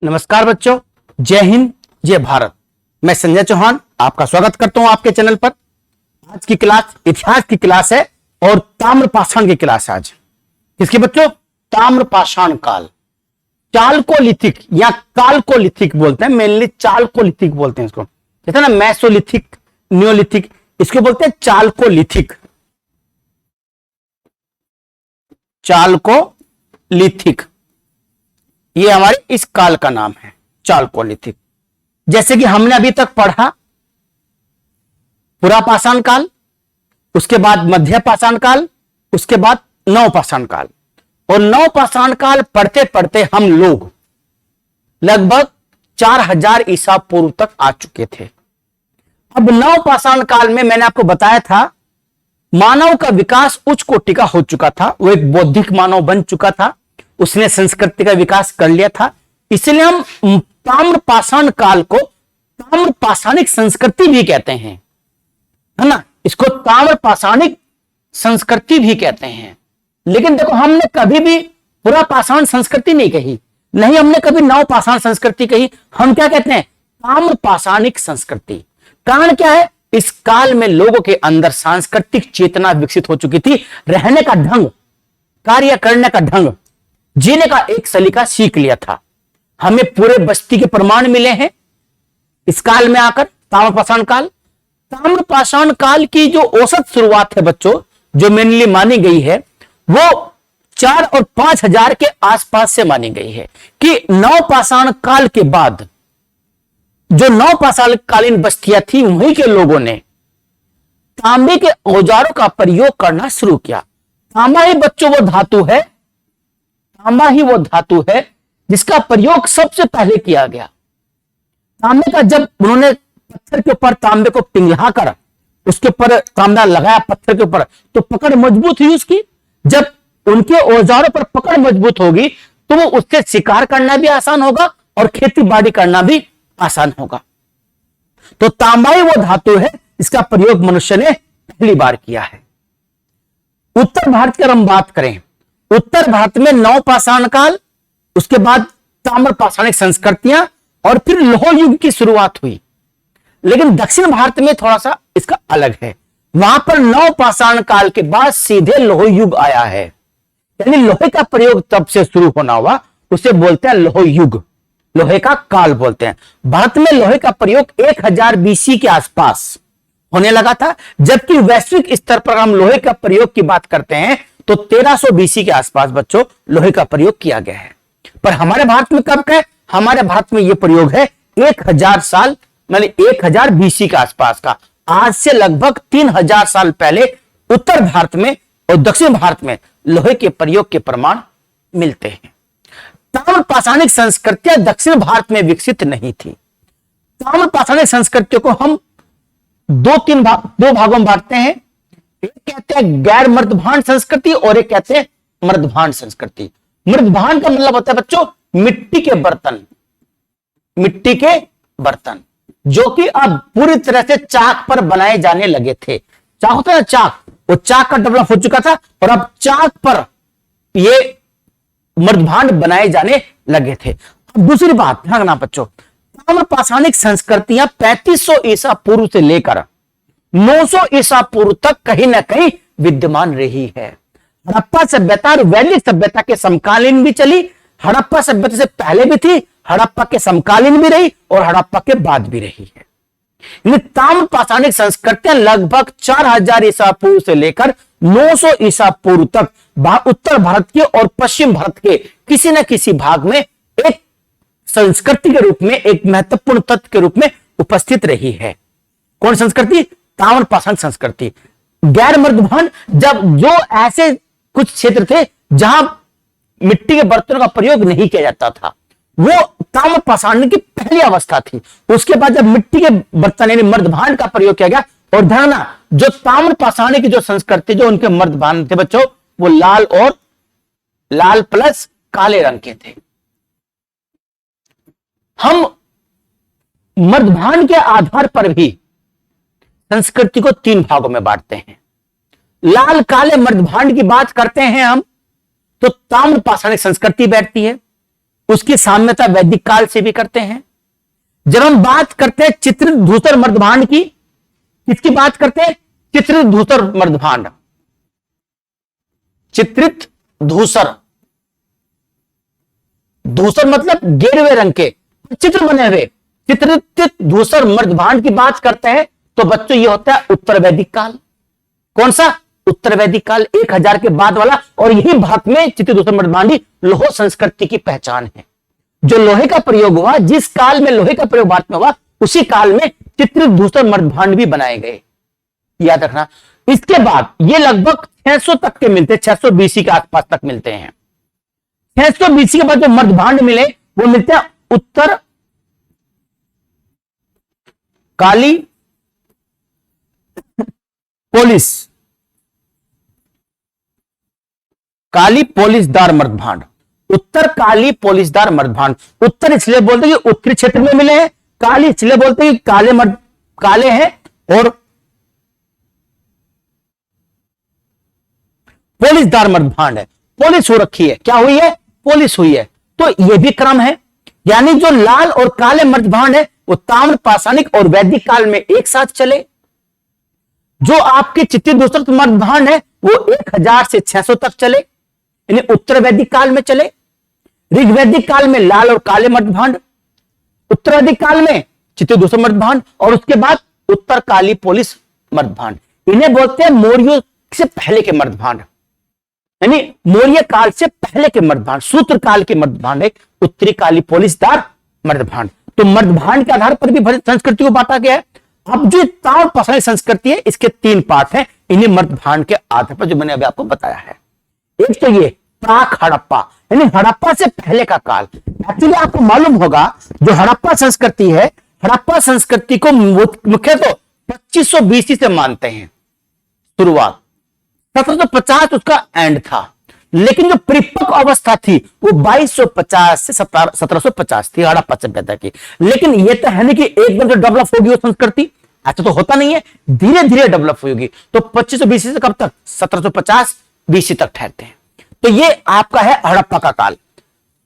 नमस्कार बच्चों, जय हिंद, जय भारत। मैं संजय चौहान आपका स्वागत करता हूं आपके चैनल पर। आज की क्लास इतिहास की क्लास है और ताम्रपाषाण की क्लास है आज। किसकी बच्चों? ताम्रपाषाण काल, चालकोलिथिक या कालकोलिथिक बोलते हैं। मेनली चालकोलिथिक बोलते हैं इसको, जैसे ना मैसोलिथिक, नियोलिथिक, इसको बोलते हैं चालकोलिथिक। चालकोलिथिक ये हमारे इस काल का नाम है, चालकोलिथिक। जैसे कि हमने अभी तक पढ़ा पुरापाषाण काल, उसके बाद मध्यपाषाण काल, उसके बाद नवपाषाण काल। और नवपाषाण काल पढ़ते पढ़ते हम लोग लगभग 4000 ईसा पूर्व तक आ चुके थे। अब नवपाषाण काल में मैंने आपको बताया था मानव का विकास उच्च कोटि का हो चुका था, वो एक बौद्धिक मानव बन चुका था, उसने संस्कृति का विकास कर लिया था। इसलिए हम ताम्रपाषाण काल को ताम्रपाषाणिक संस्कृति भी कहते हैं, है ना। इसको ताम्रपाषाणिक संस्कृति भी कहते हैं। लेकिन देखो, हमने कभी भी पुरापाषाण संस्कृति नहीं कही, नहीं हमने कभी नवपाषाण संस्कृति कही। हम क्या कहते हैं? ताम्रपाषाणिक संस्कृति। कारण क्या है? इस काल में लोगों के अंदर सांस्कृतिक चेतना विकसित हो चुकी थी। रहने का ढंग, कार्य करने का ढंग, जीने का एक सलीका सीख लिया था। हमें पूरे बस्ती के प्रमाण मिले हैं इस काल में आकर। ताम्रपाषाण काल, ताम्रपाषाण काल की जो औसत शुरुआत है बच्चों, जो मेनली मानी गई है, वो 4 और 5000 के आसपास से मानी गई है कि नवपाषाण काल के बाद जो नवपाषाण कालीन बस्तियां थी, वहीं के लोगों ने तांबे के औजारों का प्रयोग करना शुरू किया। तांबा ही बच्चों वो धातु है, तांबा ही वो धातु है जिसका प्रयोग सबसे पहले किया गया। तांबे का जब उन्होंने पत्थर के ऊपर तांबे को पिघलाकर उसके ऊपर तांबा लगाया पत्थर के ऊपर, तो पकड़ मजबूत हुई उसकी। जब उनके औजारों पर पकड़ मजबूत होगी तो वो उससे शिकार करना भी आसान होगा और खेती बाड़ी करना भी आसान होगा। तो तांबा ही वो धातु है इसका प्रयोग मनुष्य ने पहली बार किया है। उत्तर भारत की अगर हम बात करें, उत्तर भारत में नवपाषाण काल, उसके बाद ताम्रपाषाणिक संस्कृतियां और फिर लौह युग की शुरुआत हुई। लेकिन दक्षिण भारत में थोड़ा सा इसका अलग है। वहां पर नवपाषाण काल के बाद सीधे लौह युग आया है, यानी लोहे का प्रयोग तब से शुरू होना हुआ, उसे बोलते हैं लौह युग, लोहे का काल बोलते हैं। भारत में लोहे का प्रयोग 1000 बीसी के आसपास होने लगा था, जबकि वैश्विक स्तर पर हम लोहे का प्रयोग की बात करते हैं तो 1300 बीसी के आसपास बच्चों लोहे का प्रयोग किया गया है। पर हमारे भारत में कब का? हमारे भारत में यह प्रयोग है 1000 साल, मतलब 1000 बीसी के आसपास का। आज से लगभग 3000 साल पहले उत्तर भारत में और दक्षिण भारत में लोहे के प्रयोग के प्रमाण मिलते हैं। ताम्रपाषाणिक संस्कृतियां दक्षिण भारत में विकसित नहीं थी। ताम्रपाषाणिक संस्कृतियों को हम दो भागों में बांटते हैं। एक कहते हैं गैर मर्दभांड संस्कृति और एक कहते हैं मर्दभांड संस्कृति। मर्दभांड का मतलब होता है बच्चों मिट्टी के बर्तन, मिट्टी के बर्तन जो कि अब पूरी तरह से चाक पर बनाए जाने लगे थे। चाक होता है ना, चाक, वो चाक का डेवलप हो चुका था और अब चाक पर ये मर्दभांड बनाए जाने लगे थे। अब दूसरी बात ध्यान रखना बच्चों, ताम्रपाषाणिक संस्कृतियां 3500 ईसा पूर्व से लेकर 900 ईसा पूर्व तक कहीं ना कहीं विद्यमान रही है। हड़प्पा सभ्यता और वैदिक सभ्यता के समकालीन भी चली। हड़प्पा सभ्यता से पहले भी थी, हड़प्पा के समकालीन भी रही और हड़प्पा के बाद भी रही है। ताम्रपाषाणिक संस्कृतियां लगभग 4000 ईसा पूर्व से लेकर 900 ईसा पूर्व तक उत्तर भारत के और पश्चिम भारत के किसी न किसी भाग में एक संस्कृति के रूप में, एक महत्वपूर्ण तत्व के रूप में उपस्थित रही है। कौन संस्कृति? ताम्रपाषाण संस्कृति। गैर मर्दभांड, जब जो ऐसे कुछ क्षेत्र थे जहां मिट्टी के बर्तनों का प्रयोग नहीं किया जाता था, वो ताम्रपाषाण की पहली अवस्था थी। उसके बाद जब मिट्टी के बर्तन यानी मर्दभांड का प्रयोग किया गया, और ध्यान, जो ताम्रपाषाण की जो संस्कृति, जो उनके मर्दभांड थे बच्चों, वो लाल और लाल प्लस काले रंग के थे। हम मर्दभांड के आधार पर भी संस्कृति को 3 भागों में बांटते हैं। लाल काले मर्दभांड की बात करते हैं हम तो ताम्रपाषाणिक संस्कृति बैठती है। उसकी साम्यता वैदिक काल से भी करते हैं। जब हम बात करते हैं चित्रित धूसर मर्दभांड की, किसकी बात करते हैं? चित्रित धूसर मर्दभांड। चित्रित धूसर, धूसर मतलब गेरुए रंग के चित्र बने हुए, चित्रित धूसर मर्दभांड की बात करते हैं तो बच्चों ये होता है उत्तर वैदिक काल। कौन सा? उत्तर वैदिक काल, 1000 के बाद वाला। और यही भारत में चित्रित धूसर मर्दभांडी लौह संस्कृति की पहचान है। जो लोहे का प्रयोग हुआ, जिस काल में लोहे का प्रयोग भारत में हुआ, उसी काल में चित्रित धूसर मर्दभांड भी बनाए गए, याद रखना। इसके बाद ये लगभग 600 तक के मिलते हैं, 600 बीसी के आसपास तक मिलते हैं। 600 बीसी के बाद जो मर्दभांड मिले वो मिलते हैं उत्तर काली पोलिस, काली पोलिसदार मर्दभांड, उत्तर काली पोलिसदार मर्दभांड। उत्तर इसलिए बोलते हैं कि उत्तरी क्षेत्र में मिले हैं, काली इसलिए बोलते हैं कि काले हैं, और पोलिसदार मर्दभांड है, पोलिस हो रखी है। क्या हुई है? पोलिस हुई है। तो यह भी क्रम है, यानी जो लाल और काले मर्दभांड है वो ताम्र, पाषाणिक और वैदिक काल में एक साथ चले। जो आपके चित्रित धूसर मर्दभांड है वो 1000 से 600 तक चले, यानी उत्तर वैदिक काल में चले। ऋग्वैदिक काल में लाल और काले मर्दभांड, उत्तर वैदिक काल में चित्रित धूसर मर्दभांड, और उसके बाद उत्तर काली पोलिस मर्दभांड। इन्हें बोलते हैं मौर्य से पहले के मर्दभांड, यानी मौर्य काल से पहले के मर्दभांड। सूत्र काल के मर्दभांड है उत्तरी काली पोलिसदार मर्दभांड। तो मर्दभांड के आधार पर भी संस्कृति को बांटा गया है। अब जो ताम्र पाषाणी संस्कृति है, इसके 3 पार्ट हैं। इन्हें मर्दभांड के आधार पर जो मैंने अभी आपको बताया है। एक तो ये प्राक हड़प्पा, यानी हड़प्पा से पहले का काल। एक्चुअली आपको मालूम होगा जो हड़प्पा संस्कृति है, हड़प्पा संस्कृति को मुख्य तो 2500 बीसी से मानते हैं शुरुआत, 1750 उसका एंड था। लेकिन जो परिपक्व अवस्था थी वो 2250 से 1750 थी हड़प्पा सभ्यता की। लेकिन ये तो है नहीं कि एकदम से डेवलप होगी वो संस्कृति, ऐसा तो होता नहीं है, धीरे धीरे डेवलप होगी। तो 2500 बीसी से कब तक? 1750 बीसी तक ठहरते हैं। तो ये आपका है हड़प्पा का काल।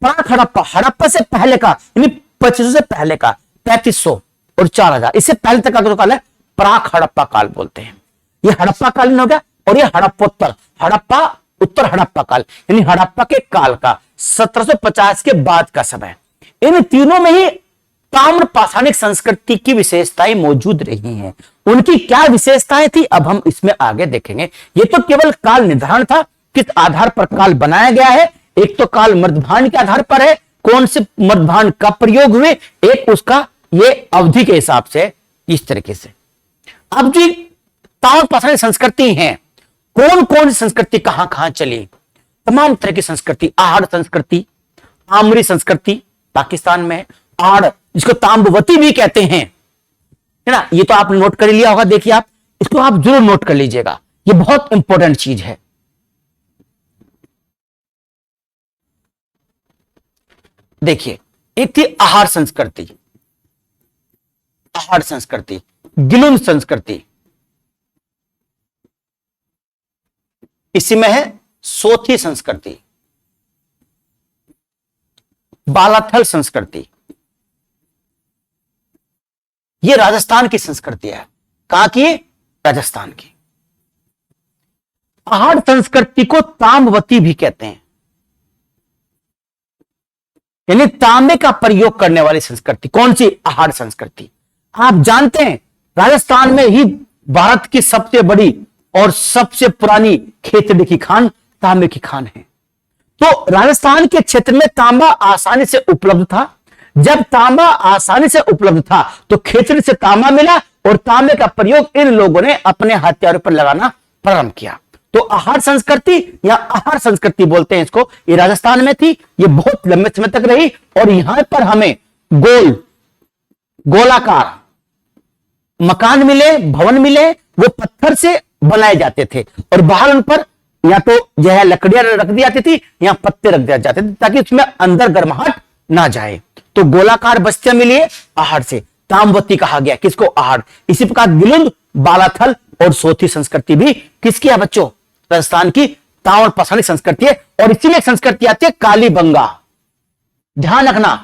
प्राक हड़प्पा, हड़प्पा से पहले का, यानी 2500 से पहले का, 3500 और 4000, इससे पहले तक का जो काल है प्राक हड़प्पा काल बोलते हैं। ये हड़प्पा कालीन हो गया। और ये हड़प्पोत्तर, हड़प्पा उत्तर हड़प्पा काल, यानी हड़प्पा के काल का 1750 के बाद का समय। इन तीनों में ही ताम्र पाषाणिक संस्कृति की विशेषताएं मौजूद रही हैं। उनकी क्या विशेषताएं थी अब हम इसमें आगे देखेंगे। ये तो केवल काल निर्धारण था, किस आधार पर काल बनाया गया है। एक तो काल मर्दभांड के आधार पर है, कौन से मर्दभांड का प्रयोग हुए, एक उसका ये अवधि के हिसाब से, इस तरीके से। अब जी ताम्र पाषाणी संस्कृति है, कौन कौन सी संस्कृति कहां कहां चली? तमाम तरह की संस्कृति। आहड़ संस्कृति, आमरी संस्कृति पाकिस्तान में, आहड़ जिसको ताम्रवती भी कहते हैं, है ना। ये तो आपने नोट कर लिया होगा, देखिए आप इसको आप जरूर नोट कर लीजिएगा, ये बहुत इंपॉर्टेंट चीज है। देखिए एक थी आहार संस्कृति, आहड़ संस्कृति, गिलुन संस्कृति, इसी में है सोथी संस्कृति, बालाथल संस्कृति। ये राजस्थान की संस्कृति है। कहां की? राजस्थान की। आहड़ संस्कृति को ताम्रवती भी कहते हैं, यानी तांबे का प्रयोग करने वाली संस्कृति। कौन सी? आहड़ संस्कृति। आप जानते हैं राजस्थान में ही भारत की सबसे बड़ी और सबसे पुरानी खेतड़ी की खान तांबे की खान है। तो राजस्थान के क्षेत्र में तांबा आसानी से उपलब्ध था। जब तांबा आसानी से उपलब्ध था तो खेतड़ी से तांबा मिला और तांबे का प्रयोग इन लोगों ने अपने हथियारों पर लगाना प्रारंभ किया। तो आहड़ संस्कृति या आहड़ संस्कृति बोलते हैं इसको, ये राजस्थान में थी। ये बहुत लंबे समय तक रही और यहां पर हमें गोलाकार मकान मिले, भवन मिले, वो पत्थर से बनाए जाते थे और बाहर उन पर या तो यह लकड़ियां रख दी जाती थी या पत्ते रख दिए जाते थे ताकि उसमें अंदर गर्माहट ना जाए। तो गोलाकार बस्तियां मिली है आहड़ से, ताम्रवती कहा गया किसको? आहड़। इसी प्रकार गिलुंद, बालाथल और सोथी संस्कृति भी किसकी है बच्चों? राजस्थान की ताम्र पाषाणी संस्कृति है। और इसीलिए संस्कृति आती है कालीबंगा। ध्यान रखना,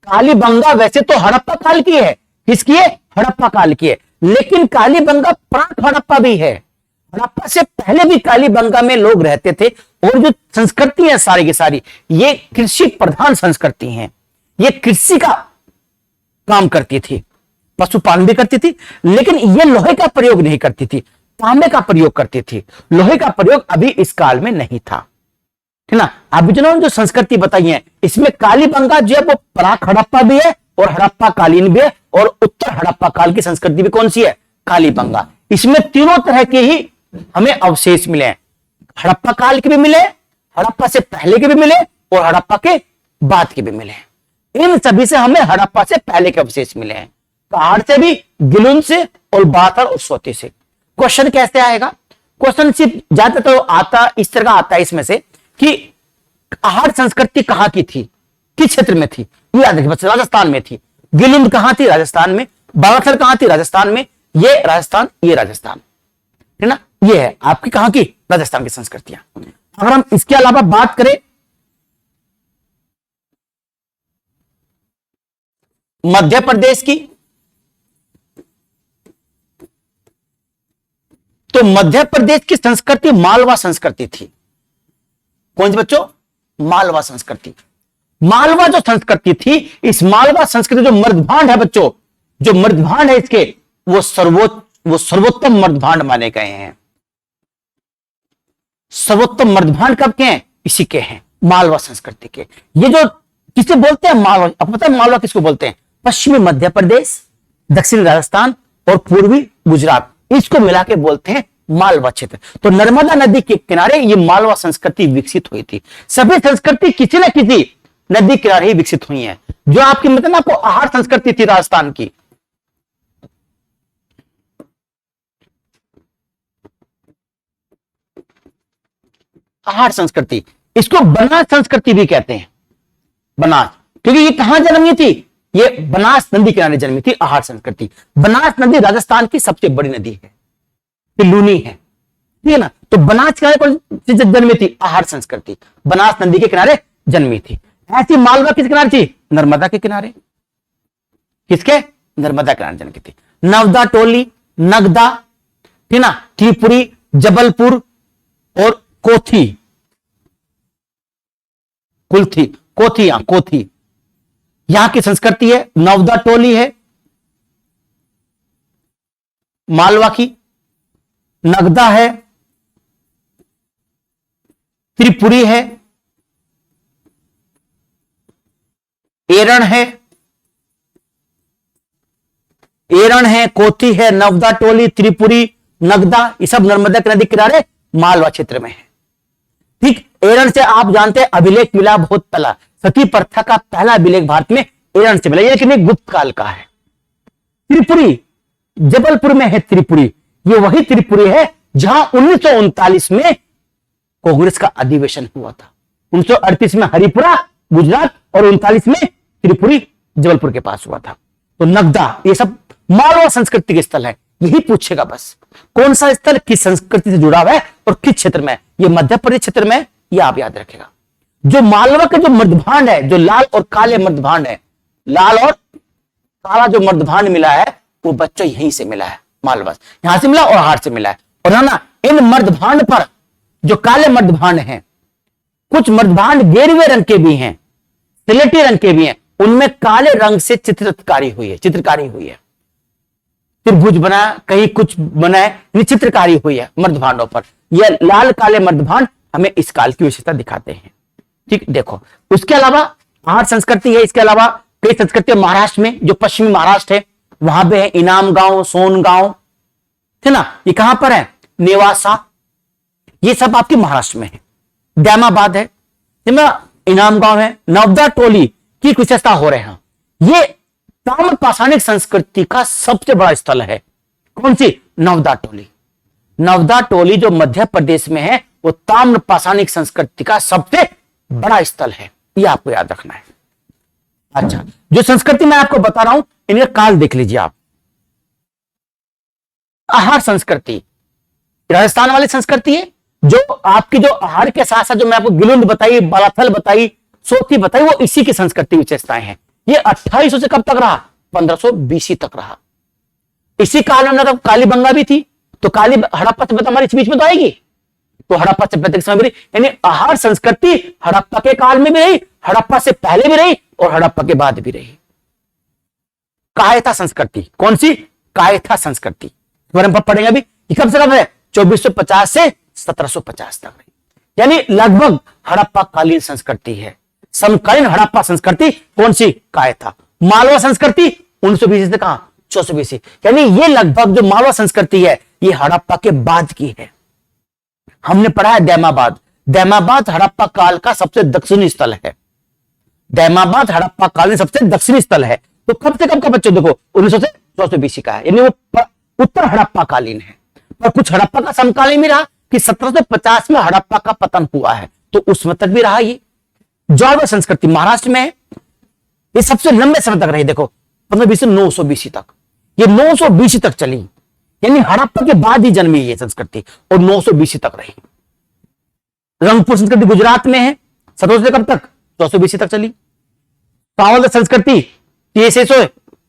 कालीबंगा वैसे तो हड़प्पा काल की है, किसकी है? हड़प्पा काल की है, लेकिन कालीबंगा प्राक हड़प्पा भी है। हड़प्पा से पहले भी कालीबंगा में लोग रहते थे, और जो संस्कृति है सारी की सारी ये कृषि प्रधान संस्कृति है। ये कृषि का काम करती थी, पशुपालन भी करती थी, लेकिन ये लोहे का प्रयोग नहीं करती थी, तांबे का प्रयोग करती थी। लोहे का प्रयोग अभी इस काल में नहीं था, है ना। अभी जो संस्कृति बताई है इसमें कालीबंगा जो है वो प्राक हड़प्पा भी है और हड़प्पा कालीन भी है, और उत्तर हड़प्पा काल की संस्कृति भी कौन सी है? कालीबंगा। इसमें तीनों तरह के ही हमें अवशेष मिले हैं, हड़प्पा काल के भी मिले, हड़प्पा से पहले के भी मिले, और हड़प्पा के बाद के भी मिले। इन सभी से हमें हड़प्पा से पहले के अवशेष मिले हैं, पहाड़ से भी, गिलुन से, और बाथर और सोते से। क्वेश्चन कैसे आएगा? क्वेश्चन सिर्फ ज्यादातर तो आता इस तरह का आता है इसमें से कि आहड़ संस्कृति कहां की थी, किस क्षेत्र में थी? ये याद रखिए, राजस्थान में थी। गिलुंद कहां थी? राजस्थान में। बालाथल कहां थी? राजस्थान में। ये राजस्थान, ये राजस्थान, है ना। ये है आपकी कहां की? राजस्थान की संस्कृतियां। अगर हम इसके अलावा बात करें मध्य प्रदेश की, तो मध्य प्रदेश की संस्कृति मालवा संस्कृति थी। कौन सी बच्चों? मालवा संस्कृति। मालवा जो संस्कृति थी, इस मालवा संस्कृति जो मर्दभांड है बच्चों, जो मर्दभांड है इसके, वो सर्वोत्तम मर्दभांड माने गए हैं। सर्वोत्तम मर्दभांड कब के हैं? इसी के हैं, मालवा संस्कृति के। ये जो किसे बोलते हैं मालवा? आपको पता है मालवा किसको बोलते हैं? पश्चिमी मध्य प्रदेश, दक्षिणी राजस्थान और पूर्वी गुजरात, इसको मिला के बोलते हैं मालवा क्षेत्र। तो नर्मदा नदी के किनारे ये मालवा संस्कृति विकसित हुई थी। सभी संस्कृति किसी न किसी नदी किनारे ही विकसित हुई है। जो आपकी मतलब आपको आहड़ संस्कृति थी राजस्थान की, आहड़ संस्कृति, इसको बनास संस्कृति भी कहते हैं। बनास, क्योंकि ये कहां जन्मी थी? ये बनास नदी किनारे जन्मी थी आहड़ संस्कृति। बनास नदी राजस्थान की सबसे बड़ी नदी है, लूनी है, ठीक है ना। तो बनास किनारे कौन सी जन्मी थी? आहड़ संस्कृति बनास नदी के किनारे जन्मी थी। ऐसी मालवा किस किनारे थी? नर्मदा के किनारे। किसके? नर्मदा किनारे जन्मी थी। नवदा टोली, नगदा, ठीक ना, त्रिपुरी, जबलपुर और कोथी, कुल्थी, कोथी, कोथी यहां की संस्कृति है। नवदा टोली है मालवा की, नगदा है, त्रिपुरी है, एरण है, कोथी है, नवदा टोली, त्रिपुरी, नगदा, ये सब नर्मदा के नदी किनारे मालवा क्षेत्र में है। ठीक, एरण से आप जानते हैं अभिलेख मिला बहुत पहला, सती प्रथा का पहला अभिलेख भारत में एरण से मिला, लेकिन एक गुप्त काल का है। त्रिपुरी जबलपुर में है। त्रिपुरी ये वही त्रिपुरी है जहां 1939 में कांग्रेस का अधिवेशन हुआ था। 1938 में हरिपुरा गुजरात और 39 में त्रिपुरी जबलपुर के पास हुआ था। तो नगदा ये सब मालवा संस्कृति के स्थल है। यही पूछेगा बस, कौन सा स्थल किस संस्कृति से जुड़ा हुआ है और किस क्षेत्र में? ये मध्य प्रदेश क्षेत्र में, ये आप याद रखेगा। जो मालवा का जो मर्दभांड है, जो लाल और काले मर्दभांड है, लाल और काला जो मर्दभांड मिला है वो बच्चों यहीं से मिला है, मालवा यहां से मिला और हार से मिला है। और है ना, इन मर्दभांड पर जो काले मर्दभांड हैं, कुछ मर्दभांड गेरुए रंग के भी हैं, सिलेटी रंग के भी हैं, उनमें काले रंग से चित्रकारी हुई है, त्रिभुज बना, कहीं कुछ बना है, चित्रकारी हुई है मर्दभांडों पर। यह लाल काले मर्दभांड हमें इस काल की विशेषता दिखाते हैं। ठीक, देखो उसके अलावा आहड़ संस्कृति है। इसके अलावा कई संस्कृति महाराष्ट्र में, जो पश्चिमी महाराष्ट्र है वहां पे है इनाम गांव, सोन गांव, है ना। ये कहां पर है? नेवासा, ये सब आपके महाराष्ट्र में है। दैमाबाद है, इनाम गांव है। नवदा टोली की विशेषता हो रहे हैं, ये ताम्र पाषाणिक संस्कृति का सबसे बड़ा स्थल है। कौन सी? नवदा टोली। नवदा टोली जो मध्य प्रदेश में है वो ताम्र पाषाणिक संस्कृति का सबसे बड़ा स्थल है, ये आपको याद रखना है। अच्छा, जो संस्कृति मैं आपको बता रहा हूं इनका काल देख लीजिए आप। आहार संस्कृति राजस्थान वाली संस्कृति है, जो आपकी जो आहार के साथ साथ जो मैं आपको गिलुंद बताई, बालाथल बताई, सोथी बताई, वो इसी की संस्कृति विशेषताएं हैं। ये 2800 से कब तक रहा? 1500 बीसी तक रहा। इसी काल में मतलब कालीबंगा भी थी, तो काली हड़प्पा सभ्यता हमारे इस बीच में तो आएगी, तो हड़प्पा सभ्यता के समय भी रही, यानी आहार संस्कृति हड़प्पा के काल में भी रही, हड़प्पा से पहले भी रही और हड़प्पा के बाद भी रही। कायथा संस्कृति, कौन सी? कायथा संस्कृति हम पढ़ेंगे अभी। कब से कब है? 2450 से 1750 तक रही, यानी लगभग हड़प्पा कालीन संस्कृति है। समकालीन हड़प्पा संस्कृति कौन सी? कायथा। मालवा संस्कृति 1920 से कहां? 1420, यानी ये लगभग जो मालवा संस्कृति है ये हड़प्पा के बाद की है। हमने पढ़ा है दैमाबाद, दैमाबाद हड़प्पा काल का सबसे दक्षिणी स्थल है। दैमाबाद हड़प्पा काल में सबसे दक्षिणी स्थल है। तो कब से कब का बच्चों देखो 1900 से 1420 का है, यानी वो उत्तर हड़प्पा कालीन है। पर कुछ हड़प्पा का समकालीन भी रहा कि 1750 में हड़प्पा का पतन हुआ है, तो उसमें तक भी रहा। ये जौरवा संस्कृति महाराष्ट्र में है, ये सबसे लंबे समय तक रही। देखो 1520 से 920 तक, ये 920 तक चली, यानी हड़प्पा के बाद ही जन्मी ये संस्कृति और 920 तक रही। रंगपुर संस्कृति गुजरात में है, 1700 से कब तक? 1420 तक चली। सावल संस्कृति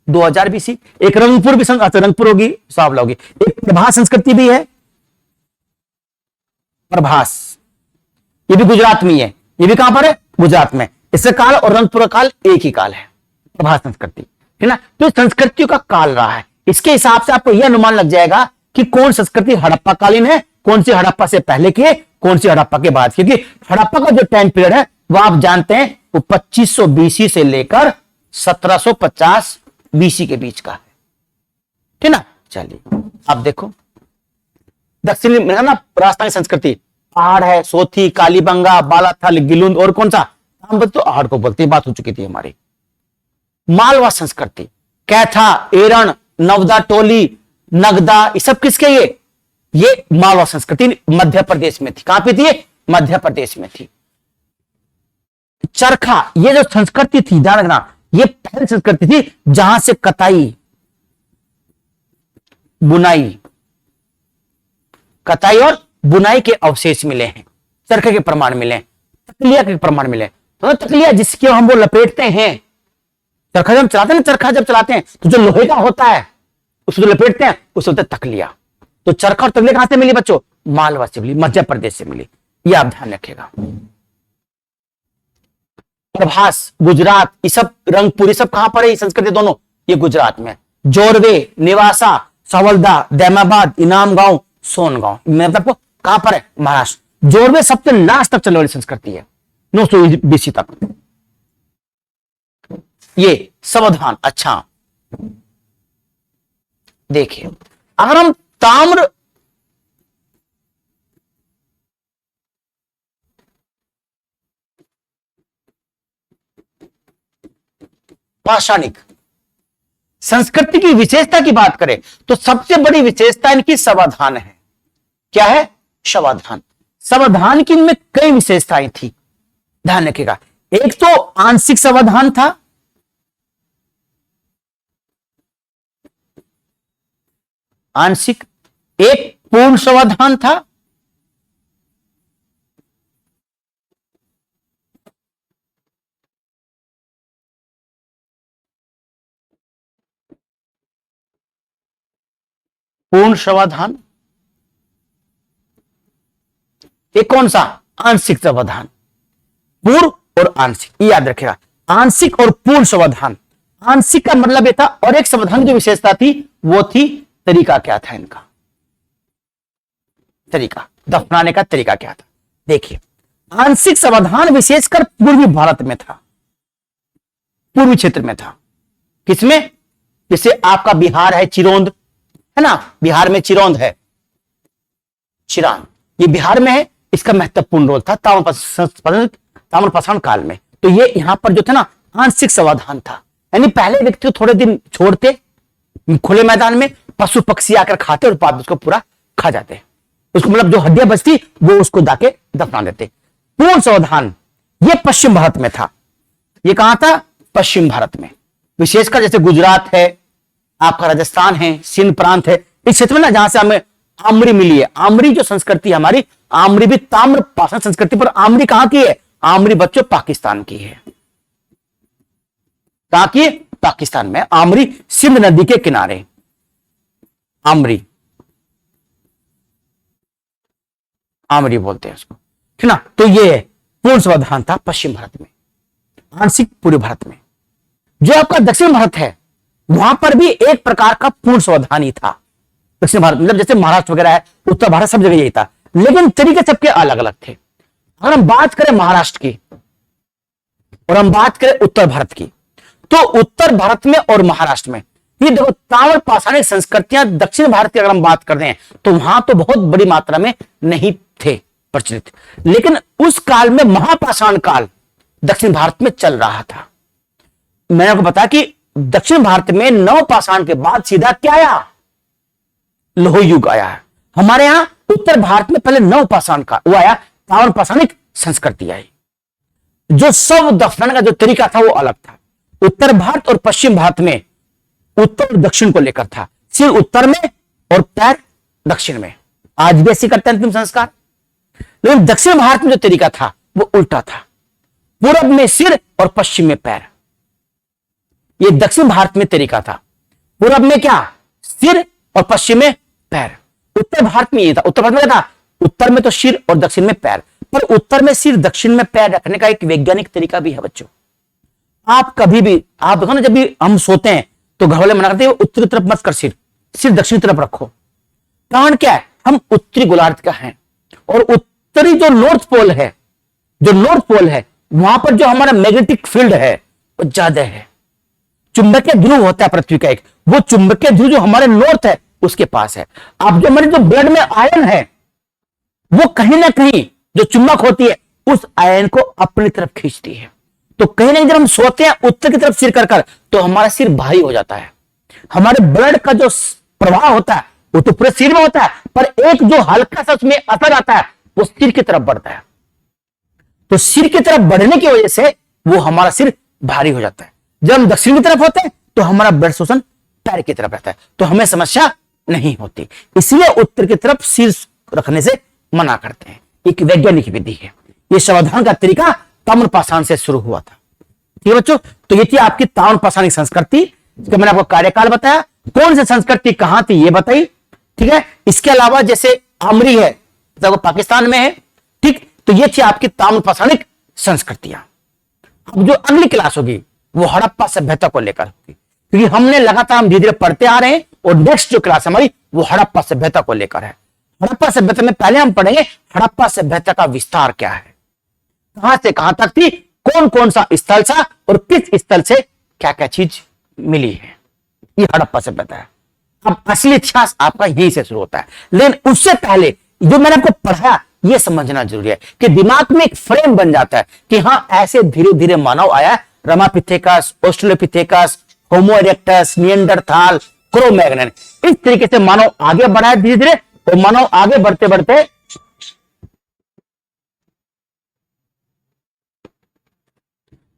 2000 बीसी। एक रंगपुर भी रंगपुर होगी, सावला होगी। एक प्रभास संस्कृति भी है, प्रभास, ये भी गुजरात में है। ये भी कहां पर है? गुजरात में। इसका काल और रंगपुर काल एक ही काल है, प्रभास संस्कृति, है ना। तो संस्कृतियों का काल रहा है, इसके हिसाब से आपको यह अनुमान लग जाएगा कि कौन संस्कृति हड़प्पा कालीन है, कौन सी हड़प्पा से पहले की है, कौन सी हड़प्पा के बाद। क्योंकि हड़प्पा का जो टाइम पीरियड है वो आप जानते हैं वो 2500 बीसी से लेकर 1750 बीसी के बीच का है, ठीक ना। चलिए अब देखो दक्षिणी में ना राजस्थानी संस्कृति, पहाड़ है, सोथी, कालीबंगा, बालाथल, गिलुंद और कौन सा? हम तो पहाड़ को बोलते हैं, बात हो चुकी थी हमारी। मालवा संस्कृति, कैथा, एरण, नवदा टोली, नगदा, ये सब किसके? ये मालवा संस्कृति मध्य प्रदेश में थी। कहां पे थी? मध्य प्रदेश में थी। चरखा, ये जो संस्कृति थी ध्यान रखना, ये पहली संस्कृति थी जहां से कताई, बुनाई, कताई और बुनाई के अवशेष मिले हैं, चरखे के प्रमाण मिले, तकलिया के प्रमाण मिले। तो तकलिया जिसके हम वो लपेटते हैं, चरखा जब चलाते हैं ना, चरखा जब चलाते हैं तो जो लोहे का होता है उसको जो लपेटते हैं उसे होता है तकलिया। तो चरखा और तकलिया कहां से मिली बच्चों? मालवा से मिली, मध्य प्रदेश से मिली, ये आप ध्यान रखिएगा। प्रभास गुजरात, ये सब रंगपुरी सब कहां पर है? ये संस्कृति दोनों ये गुजरात में। जोरवे, निवासा, सवलदा, दैमाबाद, इनाम गांव, सोनगांव, मतलब को कहां पर है? महाराष्ट्र। जोरवे सबसे लास्ट तक चलने वाली संस्कृति है, 900 बीसी तक। ये सावधान। अच्छा देखिए, अगर हम ताम्र पाषाणिक संस्कृति की विशेषता की बात करें तो सबसे बड़ी विशेषता इनकी समाधान है। क्या है? समाधान। समाधान की इनमें कई विशेषताएं थी, ध्यान रखिएगा। एक तो आंशिक समाधान था, आंशिक। एक पूर्ण समाधान था, पूर्ण समाधान। एक कौन सा? आंशिक समाधान। पूर्ण और आंशिक, ये याद रखेगा, आंशिक और पूर्ण समाधान। आंशिक का मतलब यह था, और एक समाधान की जो विशेषता थी वो थी तरीका। क्या था इनका तरीका? दफनाने का तरीका क्या था? देखिए, आंशिक समाधान विशेषकर पूर्वी भारत में था, पूर्वी क्षेत्र में था। किसमें? जैसे आपका बिहार है, चिरौंद है ना, बिहार में चिरौंद है, चिरान, ये बिहार में है। इसका महत्वपूर्ण रोल था ताम्रपाषाण काल में। तो ये यहां पर जो था ना आंशिक समाधान था, यानी पहले व्यक्ति को थोड़े दिन छोड़ते खुले मैदान में, पशु पक्षी आकर खाते और बाद उसको पूरा खा जाते, उसको मतलब जो हड्डियां बचती वो उसको दाके दफना देते। पूर्ण समाधान ये पश्चिम भारत में था। ये कहां था? पश्चिम भारत में, विशेषकर जैसे गुजरात है, आपका राजस्थान है, सिंध प्रांत है, इस क्षेत्र में ना जहां से हमें आमरी मिली है। आमरी जो संस्कृति हमारी, आमरी भी ताम्रपाषाण संस्कृति पर, आमरी कहां की है? आमरी बच्चों पाकिस्तान की है। ताकि पाकिस्तान में आमरी, सिंध नदी के किनारे आमरी, आमरी बोलते हैं उसको, ठीक ना। तो ये पूर्ण समाधान था पश्चिम भारत में, आंशिक पूर्व भारत में। जो आपका दक्षिण भारत है वहां पर भी एक प्रकार का पूर्ण समाधान ही था। दक्षिण भारत मतलब जैसे महाराष्ट्र वगैरह है, उत्तर भारत सब जगह यही था, लेकिन तरीके सबके अलग अलग थे। अगर हम बात करें महाराष्ट्र की और हम बात करें उत्तर भारत की, तो उत्तर भारत में और महाराष्ट्र में ये देखो ताम्र पाषाणिक संस्कृतियां दक्षिण भारत की अगर हम बात करते हैं तो वहां तो बहुत बड़ी मात्रा में नहीं थे प्रचलित, लेकिन उस काल में महापाषाण काल दक्षिण भारत में चल रहा था। मैंने आपको बताया कि दक्षिण भारत में नवपाषाण के बाद सीधा क्या आया, लोह युग आया है। हमारे यहां उत्तर भारत में पहले नवपाषाण का वो आया, ताम्र पाषाणिक संस्कृति आई। जो सब दफनाने का जो तरीका था वो अलग था। उत्तर भारत और पश्चिम भारत में उत्तर और दक्षिण को लेकर था, सिर उत्तर में और पैर दक्षिण में। आज भी ऐसे करते हैं अंतिम संस्कार, लेकिन दक्षिण भारत में जो तरीका था वो उल्टा था, पूरब में सिर और पश्चिम में पैर। ये दक्षिण भारत में तरीका था, पूरब में क्या सिर और पश्चिम में पैर। उत्तर भारत में ये था, उत्तर भारत में क्या था, उत्तर में तो सिर और दक्षिण में पैर। पर उत्तर में सिर दक्षिण में पैर रखने का एक वैज्ञानिक तरीका भी है बच्चों। आप कभी भी आप देखो ना, जब भी हम सोते हैं तो घर वाले मना करते हैं उत्तरी तरफ मत कर, सिर दक्षिण तरफ रखो। कारण क्या है, हम उत्तरी गोलार्ध का हैं और उत्तरी जो नॉर्थ पोल है, वहां पर जो हमारा मैग्नेटिक फील्ड है वो ज्यादा है। चुंबकीय ध्रुव होता है पृथ्वी का एक, वो चुंबकीय ध्रुव जो हमारे नॉर्थ है उसके पास है। अब जो हमारे जो ब्लड में आयन है वो कहीं ना कहीं जो चुंबक होती है उस आयन को अपनी तरफ खींचती है। तो कहीं ना कहीं जब हम सोते हैं उत्तर की तरफ सिर कर तो हमारा सिर भारी हो जाता है। हमारे ब्लड का जो प्रवाह होता है वो तो पूरे सिर में होता है, पर एक जो हल्का सा उसमें असर आता है वो सिर की तरफ बढ़ता है। तो सिर की तरफ बढ़ने की वजह से वो हमारा सिर भारी हो जाता है। जब हम दक्षिण की तरफ होते हैं तो हमारा ब्लड शोषण पैर की तरफ रहता है, तो हमें समस्या नहीं होती। इसलिए उत्तर की तरफ सिर रखने से मना करते हैं। एक वैज्ञानिक विधि है। यह समाधान का तरीका ताम्रपाषाण से शुरू हुआ था। ठीक है बच्चों, तो ये थी आपकी ताम्रपाषाणिक संस्कृति। इसका मैंने आपको कार्यकाल बताया, कौन सी संस्कृति कहां थी ये बताई। ठीक है, इसके अलावा जैसे आमरी है तो पाकिस्तान में है। ठीक, तो ये थी आपकी ताम्रपाषाणिक संस्कृतियां। अब जो अगली क्लास होगी वो हड़प्पा सभ्यता को लेकर होगी, क्योंकि हमने लगातार हम धीरे धीरे पढ़ते आ रहे हैं और नेक्स्ट जो क्लास हमारी वो हड़प्पा सभ्यता को लेकर है। हड़प्पा सभ्यता में पहले हम पढ़ेंगे हड़प्पा सभ्यता का विस्तार क्या है, कहां से कहां तक थी, कौन कौन सा स्थल था और किस स्थल से क्या क्या चीज मिली है। ये हड़प्पा सभ्यता है। अब असली इतिहास आपका यहीं से शुरू होता है, लेकिन उससे पहले जो मैंने आपको पढ़ाया ये समझना जरूरी है कि दिमाग में एक फ्रेम बन जाता है कि हां ऐसे धीरे धीरे मानव आया। रमापिथेकस, ऑस्ट्रेलोपिथेकस, होमो इरेक्टस, निएंडरथाल, क्रो-मैग्नन, इस तरीके से मानव आगे बढ़ा है धीरे धीरे। और मानव आगे बढ़ते बढ़ते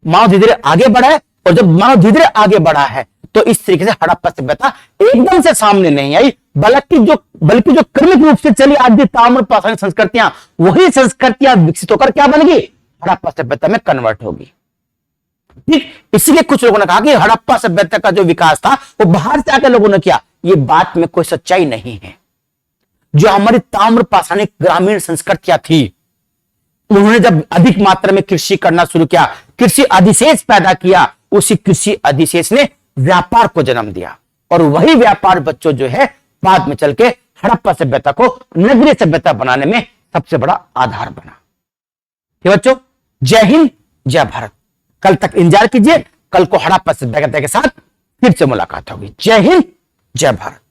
मानव धीरे धीरे आगे बढ़ा है, और जब मानव धीरे धीरे आगे बढ़ा है तो इस तरीके से हड़प्पा सभ्यता एकदम से सामने नहीं आई, बल्कि जो क्रमिक रूप से चली आज भी ताम्रपाषाणिक संस्कृतियां, वही संस्कृतियां विकसित होकर क्या बनेगी, हड़प्पा सभ्यता में कन्वर्ट होगी। ठीक, इसीलिए कुछ लोगों ने कहा कि हड़प्पा सभ्यता का जो विकास था वो बाहर से आकर लोगों ने किया। ये बात में कोई सच्चाई नहीं है। जो हमारी ताम्रपाषाणिक ग्रामीण संस्कृतियां थी, उन्होंने जब अधिक मात्रा में कृषि करना शुरू किया, कृषि अधिशेष पैदा किया, उसी कृषि अधिशेष ने व्यापार को जन्म दिया, और वही व्यापार बच्चों जो है बाद में चल के हड़प्पा सभ्यता को नगरीय सभ्यता बनाने में सबसे बड़ा आधार बना। ठीक बच्चों, जय हिंद, जय भारत। कल तक इंतजार कीजिए, कल को हड़प्पा सभ्यता के साथ फिर से मुलाकात होगी। जय हिंद, जय भारत।